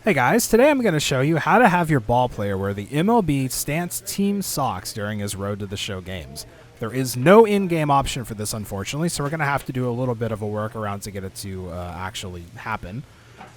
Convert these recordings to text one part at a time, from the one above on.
Hey guys, today I'm going to show you how to have your ball player wear the MLB Stance Team socks during his Road to the Show games. There is no in-game option for this, unfortunately, so we're going to have to do a little bit of a workaround to get it to actually happen.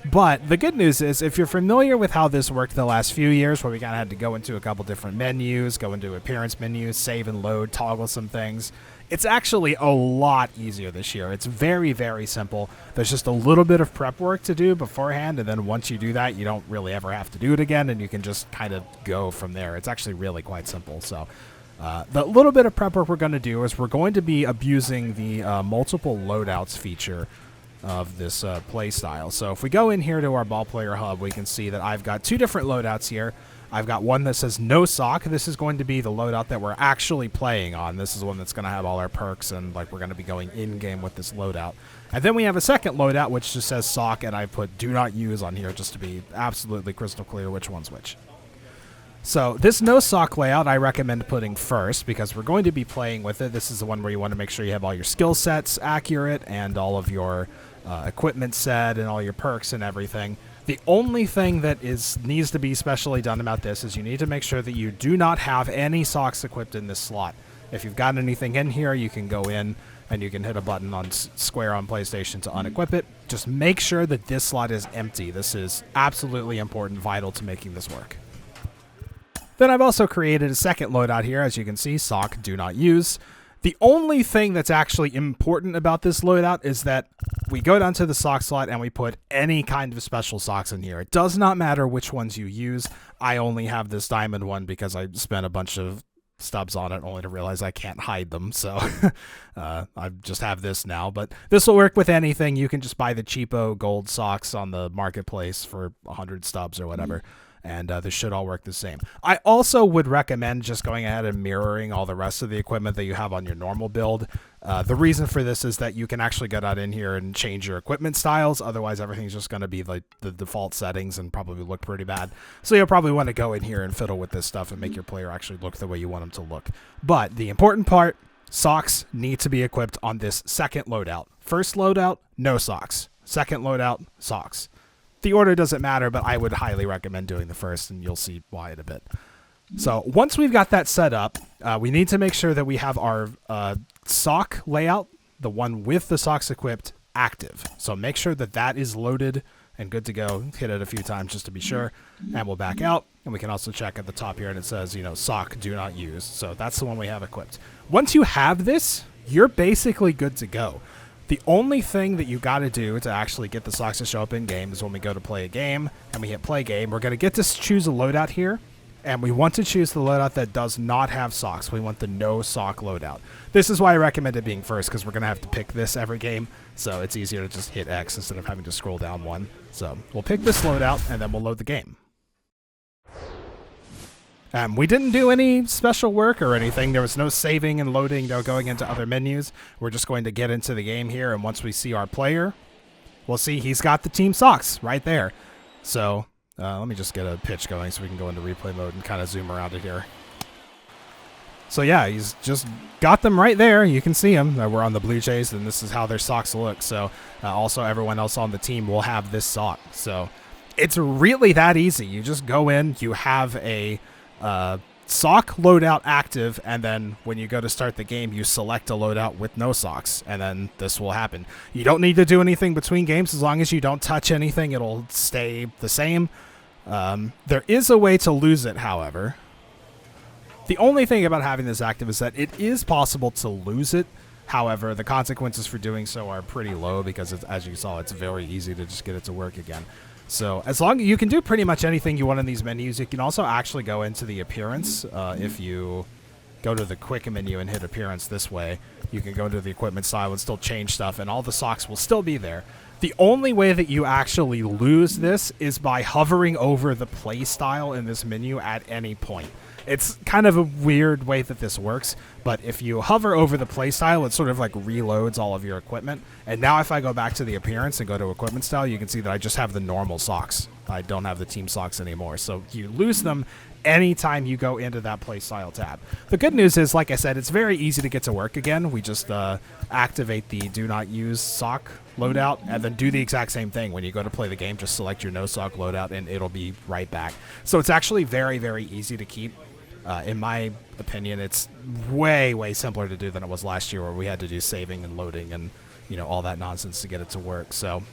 But the good news is, if you're familiar with how this worked the last few years, where we kind of had to go into a couple different menus, go into appearance menus, save and load, toggle some things, it's actually a lot easier this year. It's very, very simple. There's just a little bit of prep work to do beforehand, and then once you do that, you don't really ever have to do it again, and you can just kind of go from there. It's actually really quite simple. So the little bit of prep work we're going to do is we're going to be abusing the multiple loadouts feature of this play style. So if we go in here to our ball player hub, we can see that I've got two different loadouts here. I've got one that says no sock. This is going to be the loadout that we're actually playing on. This is one that's going to have all our perks, and like we're going to be going in game with this loadout. And then we have a second loadout which just says sock, and I put do not use on here just to be absolutely crystal clear which one's which. So this no sock layout I recommend putting first because we're going to be playing with it. This is the one where you want to make sure you have all your skill sets accurate and all of your equipment set and all your perks and everything. The only thing that needs to be specially done about this is you need to make sure that you do not have any socks equipped in this slot. If you've got anything in here, you can go in and you can hit a button on square on PlayStation to unequip it. Just make sure that this slot is empty. This is absolutely important, vital to making this work. Then I've also created a second loadout here. As you can see, sock, do not use. The only thing that's actually important about this loadout is that we go down to the sock slot and we put any kind of special socks in here. It does not matter which ones you use. I only have this diamond one because I spent a bunch of stubs on it only to realize I can't hide them. So I just have this now. But this will work with anything. You can just buy the cheapo gold socks on the marketplace for 100 stubs or whatever. And this should all work the same. I also would recommend just going ahead and mirroring all the rest of the equipment that you have on your normal build. The reason for this is that you can actually go down in here and change your equipment styles. Otherwise, everything's just going to be like the default settings and probably look pretty bad. So you'll probably want to go in here and fiddle with this stuff and make your player actually look the way you want them to look. But the important part, socks need to be equipped on this second loadout. First loadout, no socks. Second loadout, socks. The order doesn't matter, but I would highly recommend doing the first, and you'll see why in a bit. So once we've got that set up, we need to make sure that we have our sock layout, the one with the socks equipped, active. So make sure that that is loaded and good to go. Hit it a few times just to be sure, and we'll back out. And we can also check at the top here, and it says, sock, do not use. So that's the one we have equipped. Once you have this, you're basically good to go. The only thing that you got to do to actually get the socks to show up in game is when we go to play a game and we hit play game, we're going to get to choose a loadout here, and we want to choose the loadout that does not have socks. We want the no sock loadout. This is why I recommend it being first, because we're going to have to pick this every game, so it's easier to just hit X instead of having to scroll down one. So we'll pick this loadout and then we'll load the game. We didn't do any special work or anything. There was no saving and loading, no going into other menus. We're just going to get into the game here, and once we see our player, we'll see he's got the team socks right there. So let me just get a pitch going so we can go into replay mode and kind of zoom around it here. So yeah, he's just got them right there. You can see them. We're on the Blue Jays, and this is how their socks look. So also everyone else on the team will have this sock. So it's really that easy. You just go in, you have a sock loadout active, and then when you go to start the game, you select a loadout with no socks, and then this will happen. You don't need to do anything between games. As long as you don't touch anything, it'll stay the same. There is a way to lose it, however. The only thing about having this active is that it is possible to lose it. However, the consequences for doing so are pretty low because, as you saw, it's very easy to just get it to work again. So as long as you can do pretty much anything you want in these menus, you can also actually go into the appearance. If you go to the quick menu and hit appearance this way, you can go into the equipment style and still change stuff, and all the socks will still be there. The only way that you actually lose this is by hovering over the play style in this menu at any point. It's kind of a weird way that this works, but if you hover over the play style, it sort of like reloads all of your equipment. And now if I go back to the appearance and go to equipment style, you can see that I just have the normal socks. I don't have the team socks anymore. So you lose them anytime you go into that Playstyle tab. The good news is, like I said, it's very easy to get to work again. We just activate the do not use sock loadout and then do the exact same thing. When you go to play the game, just select your no sock loadout and it'll be right back. So it's actually very, very easy to keep. In my opinion, it's way, way simpler to do than it was last year, where we had to do saving and loading and, you know, all that nonsense to get it to work. So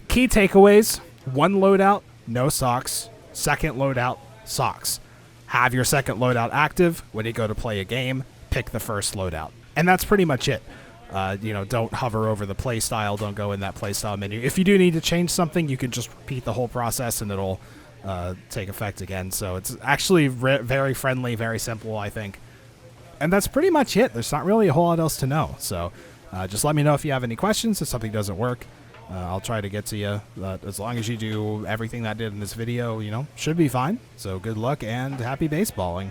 key takeaways: one loadout, no socks. Second loadout, socks. Have your second loadout active. When you go to play a game, pick the first loadout. And that's pretty much it. You know, don't hover over the Playstyle. Don't go in that Playstyle menu. If you do need to change something, you can just repeat the whole process and it'll take effect again. So it's actually very friendly, very simple, I think. And that's pretty much it. There's not really a whole lot else to know. So just let me know if you have any questions, if something doesn't work. I'll try to get to you. As long as you do everything that I did in this video, you know, should be fine. So good luck and happy baseballing.